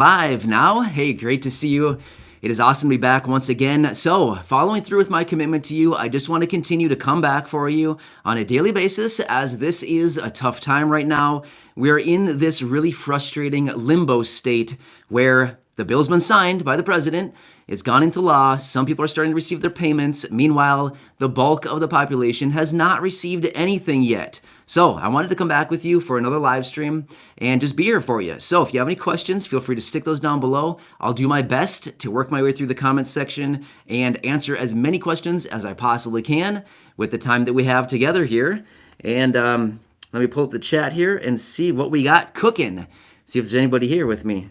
Live now. Hey, great to see you. It is awesome to be back once again. So, following through with my commitment to you, I just want to continue to come back for you on a daily basis as this is a tough time right now. We are in this really frustrating limbo state where the bill's been signed by the president. It's gone into law. Some people are starting to receive their payments. Meanwhile, the bulk of the population has not received anything yet. So I wanted to come back with you for another live stream and just be here for you. So if you have any questions, feel free to stick those down below. I'll do my best to work my way through the comments section and answer as many questions as I possibly can with the time that we have together here. And let me pull up the chat here and see what we got cooking. See if there's anybody here with me.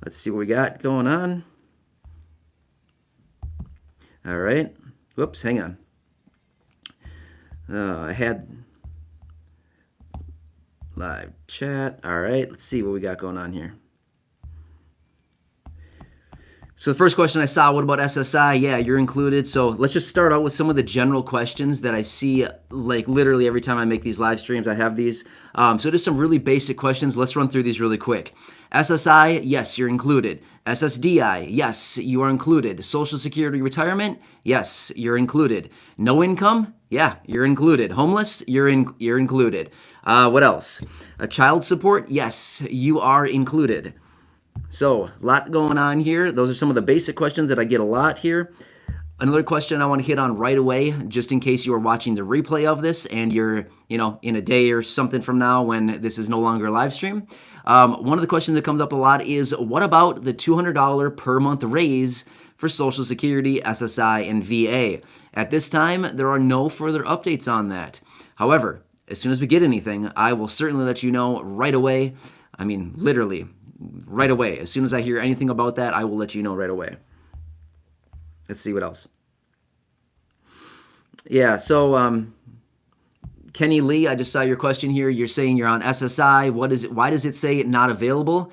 Let's see what we got going on. All right. Whoops, hang on. I had live chat. All right, let's see what we got going on here. So the first question I saw, what about SSI? Yeah, you're included. So let's just start out with some of the general questions that I see like literally every time I make these live streams, I have these. So just some really basic questions. Let's run through these really quick. SSI, yes, you're included. SSDI, yes, you are included. Social Security retirement, yes, you're included. No income, yeah, you're included. Homeless, you're included. What else? Child support, yes, you are included. So, a lot going on here. Those are some of the basic questions that I get a lot here. Another question I want to hit on right away, just in case you are watching the replay of this and you're, in a day or something from now when this is no longer a live stream. One of the questions that comes up a lot is, what about the $200 per month raise for Social Security, SSI, and VA? At this time, there are no further updates on that. However, as soon as we get anything, I will certainly let you know right away. I mean, literally, right away. As soon as I hear anything about that, I will let you know right away. Let's see what else. Yeah, so Kenny Lee, I just saw your question here. You're saying you're on SSI. What is it? Why does it say not available?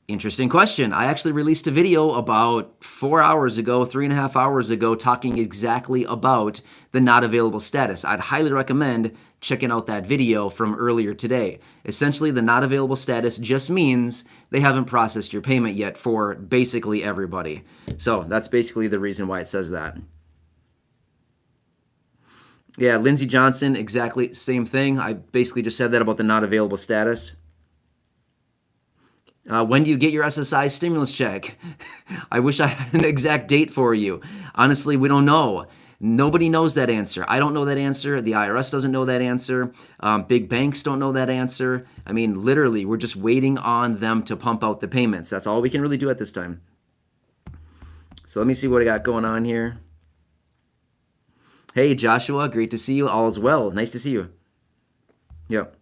Interesting question. I actually released a video about 4 hours ago, 3.5 hours ago, talking exactly about the not available status. I'd highly recommend checking out that video from earlier today. Essentially, the not available status just means they haven't processed your payment yet for basically everybody. So that's basically the reason why it says that. Yeah, Lindsey Johnson, exactly same thing. I basically just said that about the not available status. When do you get your SSI stimulus check? I wish I had an exact date for you. Honestly, we don't know. Nobody knows that answer. I don't know that answer. The IRS doesn't know that answer. Big banks don't know that answer. I mean, literally, we're just waiting on them to pump out the payments. That's all we can really do at this time. So let me see what I got going on here. Hey, Joshua, great to see you. All is well. Nice to see you. Yep.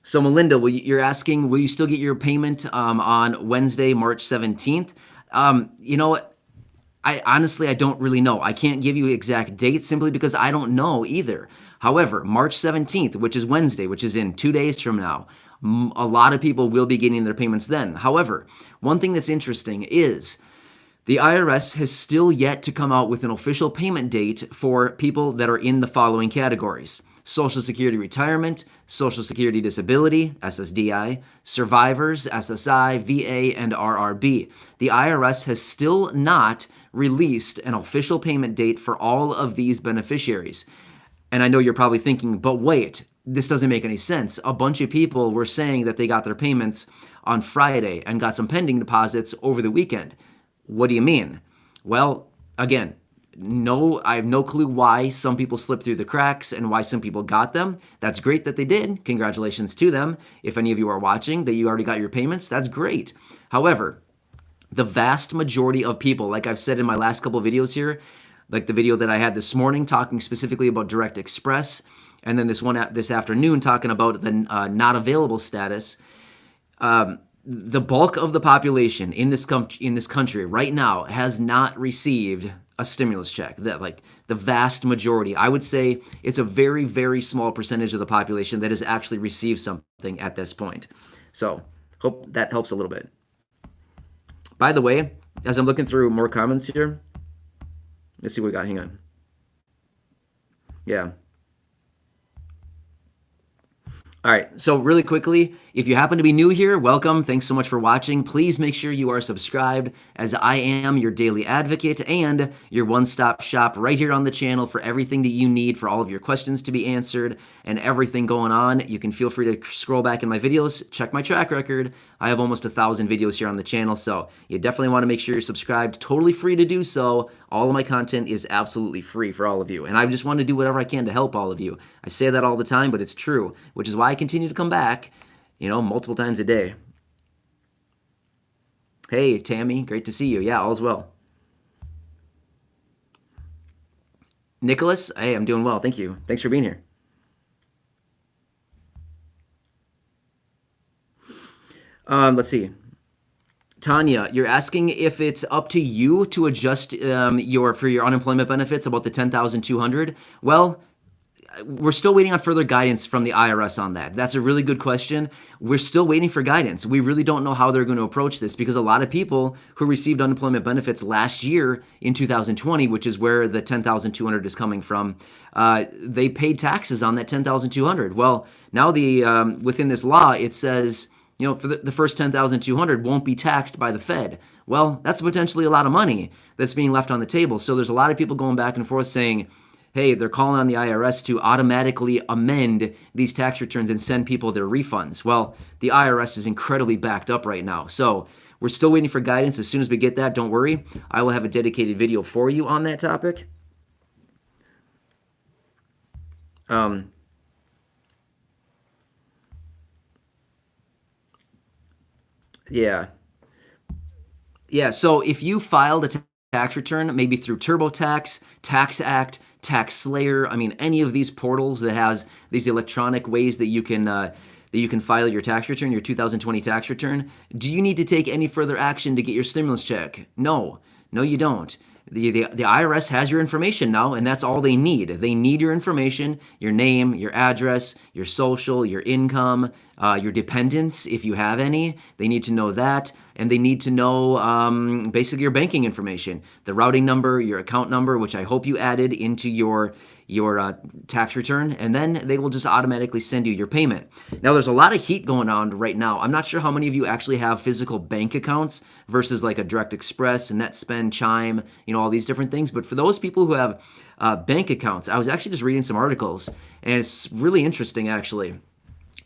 So Melinda, you're asking, will you still get your payment on Wednesday, March 17th? You know what? I don't really know. I can't give you exact dates simply because I don't know either. However, March 17th, which is Wednesday, which is in 2 days from now, a lot of people will be getting their payments then. However, one thing that's interesting is the IRS has still yet to come out with an official payment date for people that are in the following categories: Social Security retirement, Social Security disability, SSDI, survivors, SSI, VA, and RRB. The IRS has still not released an official payment date for all of these beneficiaries. And I know you're probably thinking, but wait, this doesn't make any sense. A bunch of people were saying that they got their payments on Friday and got some pending deposits over the weekend. What do you mean? Well, again, I have no clue why some people slipped through the cracks and why some people got them. That's great that they did. Congratulations to them. If any of you are watching that you already got your payments, that's great. However, the vast majority of people, like I've said in my last couple of videos here, like the video that I had this morning talking specifically about Direct Express, and then this afternoon talking about the not available status, the bulk of the population in this country right now has not received a stimulus check. That, like, the vast majority, I would say it's a very, very small percentage of the population that has actually received something at this point. So hope that helps a little bit. By the way, as I'm looking through more comments here, let's see what we got. Hang on. Yeah. All right, so really quickly, if you happen to be new here, welcome. Thanks so much for watching. Please make sure you are subscribed, as I am your daily advocate and your one-stop shop right here on the channel for everything that you need for all of your questions to be answered and everything going on. You can feel free to scroll back in my videos, check my track record. I have almost 1,000 videos here on the channel, so you definitely want to make sure you're subscribed. Totally free to do so. All of my content is absolutely free for all of you, and I just want to do whatever I can to help all of you. I say that all the time, but it's true, which is why I continue to come back, multiple times a day. Hey, Tammy, great to see you. Yeah, all's well. Nicholas, hey, I'm doing well. Thank you. Thanks for being here. Let's see. Tanya, you're asking if it's up to you to adjust for your unemployment benefits about the 10,200. Well, we're still waiting on further guidance from the IRS on that. That's a really good question. We're still waiting for guidance. We really don't know how they're going to approach this because a lot of people who received unemployment benefits last year in 2020, which is where the 10,200 is coming from, they paid taxes on that 10,200. Well, now within this law, it says, for the first 10,200 won't be taxed by the Fed. Well, that's potentially a lot of money that's being left on the table. So there's a lot of people going back and forth saying, hey, they're calling on the IRS to automatically amend these tax returns and send people their refunds. Well, the IRS is incredibly backed up right now. So we're still waiting for guidance. As soon as we get that, don't worry. I will have a dedicated video for you on that topic. Yeah. Yeah, so if you filed a tax return, maybe through TurboTax, Tax Act, Tax Slayer, any of these portals that has these electronic ways that you can file your tax return, your 2020 tax return, do you need to take any further action to get your stimulus check? No, you don't. The IRS has your information now, and that's all they need. They need your information, your name, your address, your social, your income, your dependents, if you have any. They need to know that, and they need to know basically your banking information, the routing number, your account number, which I hope you added into your tax return, and then they will just automatically send you your payment. Now, there's a lot of heat going on right now. I'm not sure how many of you actually have physical bank accounts versus like a Direct Express, NetSpend, Chime, all these different things. But for those people who have bank accounts, I was actually just reading some articles, and it's really interesting, actually.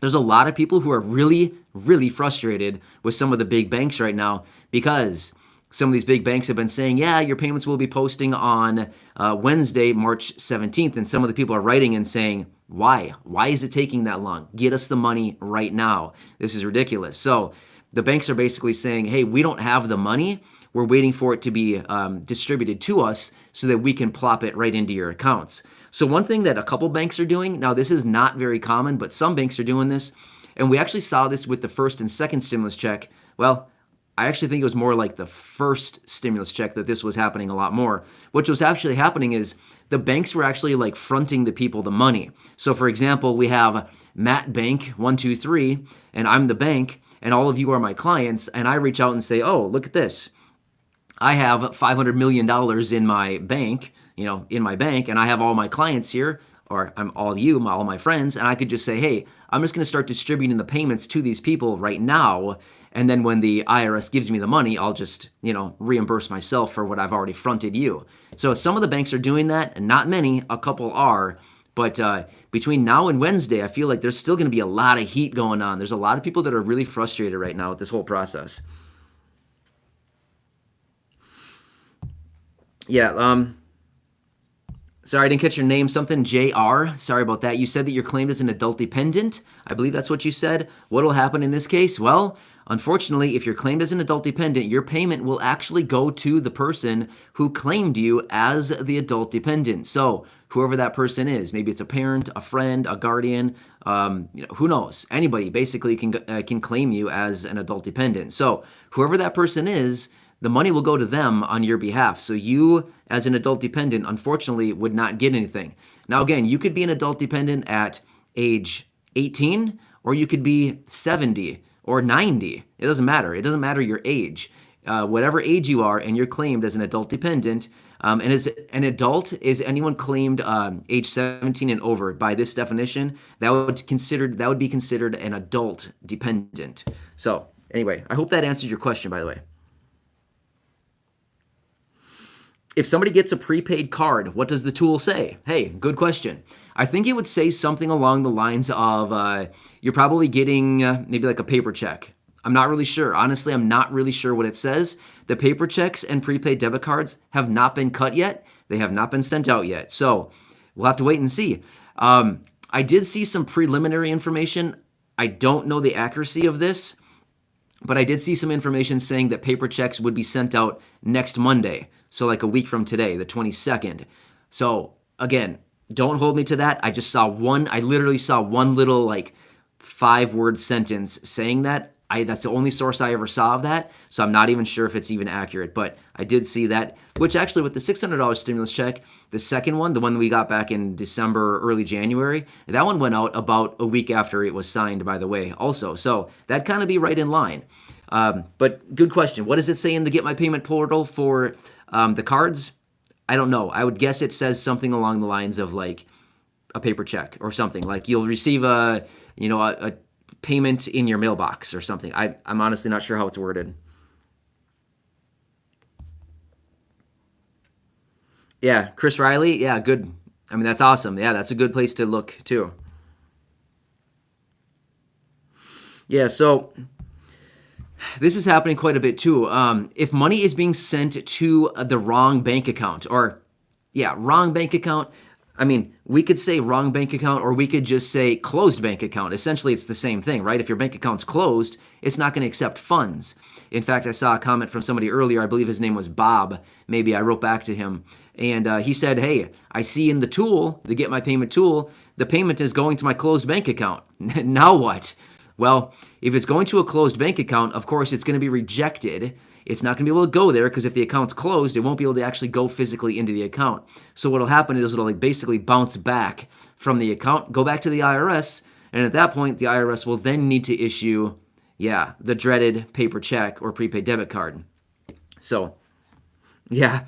There's a lot of people who are really, really frustrated with some of the big banks right now because some of these big banks have been saying, yeah, your payments will be posting on Wednesday, March 17th. And some of the people are writing and saying, why? Why is it taking that long? Get us the money right now. This is ridiculous. So the banks are basically saying, hey, we don't have the money. We're waiting for it to be distributed to us so that we can plop it right into your accounts. So one thing that a couple banks are doing, now this is not very common, but some banks are doing this, and we actually saw this with the first and second stimulus check. Well, I actually think it was more like the first stimulus check that this was happening a lot more. What was actually happening is the banks were actually like fronting the people the money. So for example, we have Matt Bank 123, and I'm the bank, and all of you are my clients, and I reach out and say, oh, look at this. I have $500 million in my bank, and I have all my clients here, or I'm all my friends, and I could just say, hey, I'm just going to start distributing the payments to these people right now, and then when the IRS gives me the money, I'll just, reimburse myself for what I've already fronted you. So some of the banks are doing that, and not many, a couple are, but between now and Wednesday, I feel like there's still going to be a lot of heat going on. There's a lot of people that are really frustrated right now with this whole process. Yeah, sorry, I didn't catch your name. Something, JR. Sorry about that. You said that you're claimed as an adult dependent. I believe that's what you said. What will happen in this case? Well, unfortunately, if you're claimed as an adult dependent, your payment will actually go to the person who claimed you as the adult dependent. So whoever that person is, maybe it's a parent, a friend, a guardian, who knows? Anybody basically can claim you as an adult dependent. So whoever that person is, the money will go to them on your behalf. So you, as an adult dependent, unfortunately, would not get anything. Now, again, you could be an adult dependent at age 18, or you could be 70 or 90. It doesn't matter. It doesn't matter your age. Whatever age you are and you're claimed as an adult dependent, And as an adult, is anyone claimed age 17 and over. By this definition, that would be considered an adult dependent. So anyway, I hope that answered your question, by the way. If somebody gets a prepaid card, what does the tool say? Hey, good question. I think it would say something along the lines of you're probably getting maybe like a paper check. I'm not really sure. Honestly, I'm not really sure what it says. The paper checks and prepaid debit cards have not been cut yet. They have not been sent out yet. So we'll have to wait and see. I did see some preliminary information. I don't know the accuracy of this, but I did see some information saying that paper checks would be sent out next Monday. So like a week from today, the 22nd. So again, don't hold me to that. I literally saw one little like 5-word sentence saying that. That's the only source I ever saw of that. So I'm not even sure if it's even accurate, but I did see that, which actually with the $600 stimulus check, the second one, the one we got back in December, early January, that one went out about a week after it was signed, by the way, also. So that'd kind of be right in line. But good question. What does it say in the Get My Payment portal for the cards? I don't know. I would guess it says something along the lines of like a paper check or something. Like you'll receive a payment in your mailbox or something. I'm honestly not sure how it's worded. Yeah, Chris Riley. Yeah, good. I mean, that's awesome. Yeah, that's a good place to look too. Yeah, so this is happening quite a bit too. If money is being sent to the wrong bank account, wrong bank account. I mean, we could say wrong bank account, or we could just say closed bank account. Essentially, it's the same thing, right? If your bank account's closed, it's not going to accept funds. In fact, I saw a comment from somebody earlier. I believe his name was Bob. Maybe I wrote back to him. And he said, hey, I see in the tool, the Get My Payment tool, the payment is going to my closed bank account. Now what? Well, if it's going to a closed bank account, of course, it's going to be rejected. It's not going to be able to go there because if the account's closed, it won't be able to actually go physically into the account. So what'll happen is it'll basically bounce back from the account, go back to the IRS, and at that point, the IRS will then need to issue, the dreaded paper check or prepaid debit card. So, yeah,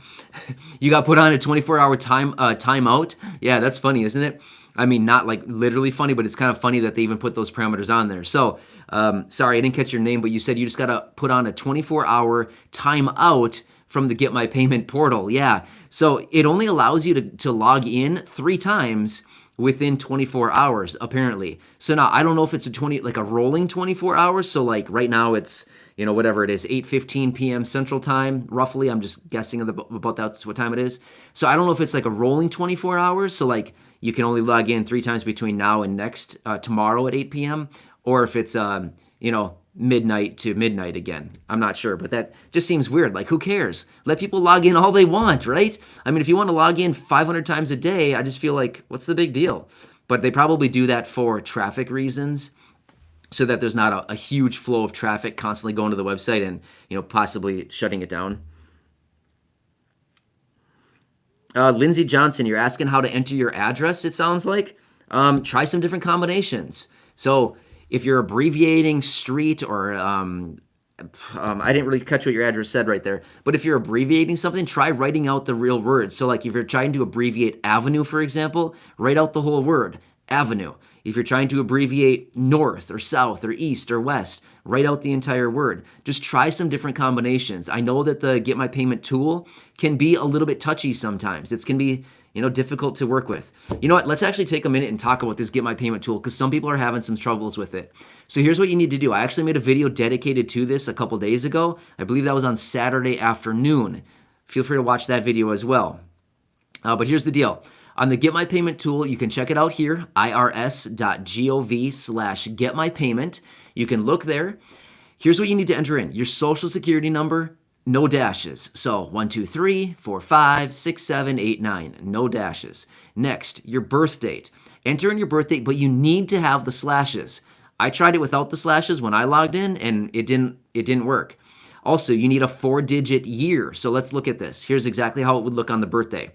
you got put on a 24-hour timeout. Yeah, that's funny, isn't it? I mean, not like literally funny, but it's kind of funny that they even put those parameters on there. So, sorry, I didn't catch your name, but you said you just got to put on a 24-hour timeout from the Get My Payment portal. Yeah, so it only allows you to log in 3 times within 24 hours, apparently. So now, I don't know if it's a rolling 24 hours. So like right now it's, whatever it is, 8:15 p.m. Central Time, roughly. I'm just guessing about that's what time it is. So I don't know if it's like a rolling 24 hours. So like you can only log in 3 times between now and tomorrow at 8 p.m. Or if it's, midnight to midnight again. I'm not sure, but that just seems weird. Like, who cares? Let people log in all they want, right? I mean, if you want to log in 500 times a day, I just feel like, what's the big deal? But they probably do that for traffic reasons, so that there's not a huge flow of traffic constantly going to the website and, possibly shutting it down. Lindsey Johnson, you're asking how to enter your address, it sounds like. Try some different combinations. So if you're abbreviating street or I didn't really catch what your address said right there, but if you're abbreviating something, try writing out the real word. So like if you're trying to abbreviate avenue, for example, write out the whole word, avenue. If you're trying to abbreviate north or south or east or west, write out the entire word. Just try some different combinations. I know that the Get My Payment tool can be a little bit touchy sometimes. It can be, difficult to work with. You know what? Let's actually take a minute and talk about this Get My Payment tool because some people are having some troubles with it. So here's what you need to do. I actually made a video dedicated to this a couple days ago. I believe that was on Saturday afternoon. Feel free to watch that video as well. But here's the deal. On the Get My Payment tool, you can check it out here, irs.gov/getmypayment. You can look there. Here's what you need to enter in. Your social security number, no dashes. So 1, 2, 3, 4, 5, 6, 7, 8, 9. No dashes. Next, your birth date. Enter in your birth date, but you need to have the slashes. I tried it without the slashes when I logged in, and it didn't work. Also, you need a 4-digit year. So let's look at this. Here's exactly how it would look on the birthday.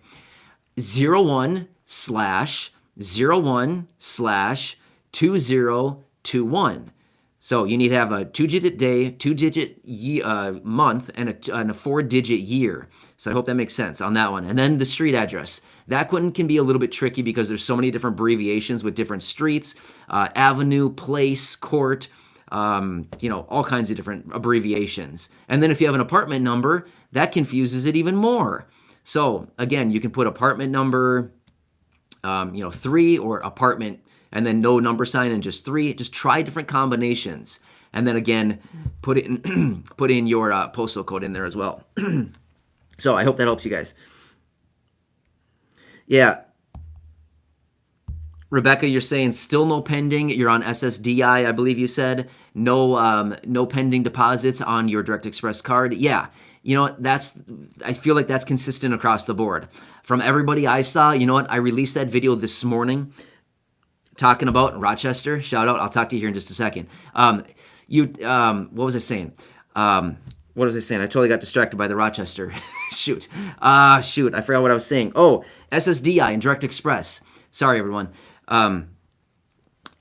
01/01/2021. So you need to have a 2-digit day, 2-digit month, and a 4-digit year. So I hope that makes sense on that one. And then the street address. That one can be a little bit tricky because there's so many different abbreviations with different streets, avenue, place, court, all kinds of different abbreviations. And then if you have an apartment number, that confuses it even more. So again, you can put apartment number, 3, or apartment and then no number sign and just 3. Just try different combinations. And then again, put in your postal code in there as well. So I hope that helps you guys. Yeah. Rebecca, you're saying still no pending. You're on SSDI, I believe you said. No pending deposits on your Direct Express card. Yeah. You know what? I feel like that's consistent across the board. From everybody I saw, you know what? I released that video this morning talking about Rochester. Shout out. I'll talk to you here in just a second. What was I saying? What was I saying? I totally got distracted by the Rochester. Shoot. I forgot what I was saying. Oh, SSDI and Direct Express. Sorry, everyone.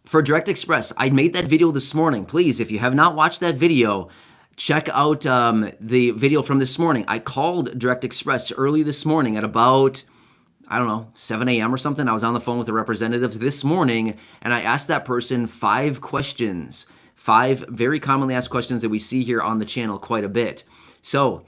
For Direct Express, I made that video this morning. Please, if you have not watched that video, check out the video from this morning. I called Direct Express early this morning at about, 7 a.m. or something. I was on the phone with the representatives this morning, and I asked that person 5 questions. 5 very commonly asked questions that we see here on the channel quite a bit. So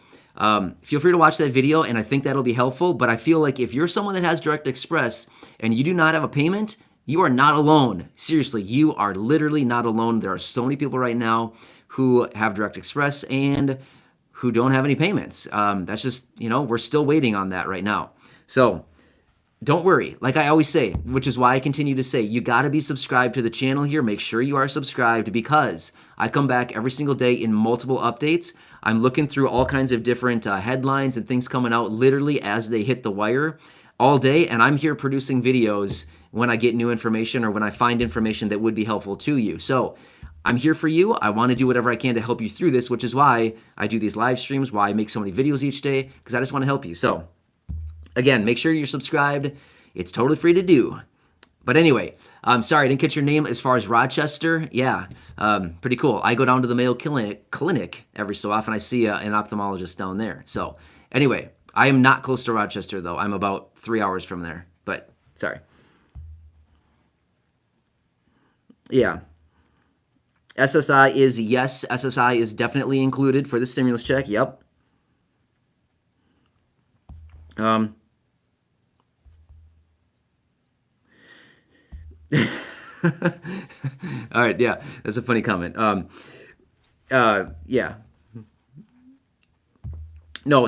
feel free to watch that video, and I think that'll be helpful. But I feel like if you're someone that has Direct Express and you do not have a payment, you are not alone. Seriously, you are literally not alone. There are so many people right now who have Direct Express and who don't have any payments. That's just, we're still waiting on that right now. So don't worry. Like I always say, which is why I continue to say, you got to be subscribed to the channel here. Make sure you are subscribed because I come back every single day in multiple updates. I'm looking through all kinds of different headlines and things coming out literally as they hit the wire all day. And I'm here producing videos when I get new information or when I find information that would be helpful to you. So I'm here for you. I want to do whatever I can to help you through this, which is why I do these live streams, why I make so many videos each day, because I just want to help you. So again, make sure you're subscribed. It's totally free to do. But anyway, I'm sorry, I didn't catch your name as far as Rochester. Yeah, pretty cool. I go down to the Mayo Clinic every so often. I see an ophthalmologist down there. So anyway, I am not close to Rochester, though. I'm about 3 hours from there. But sorry. Yeah. SSI is yes. SSI is definitely included for the stimulus check. Yep. All right, yeah, that's a funny comment. Yeah. No, so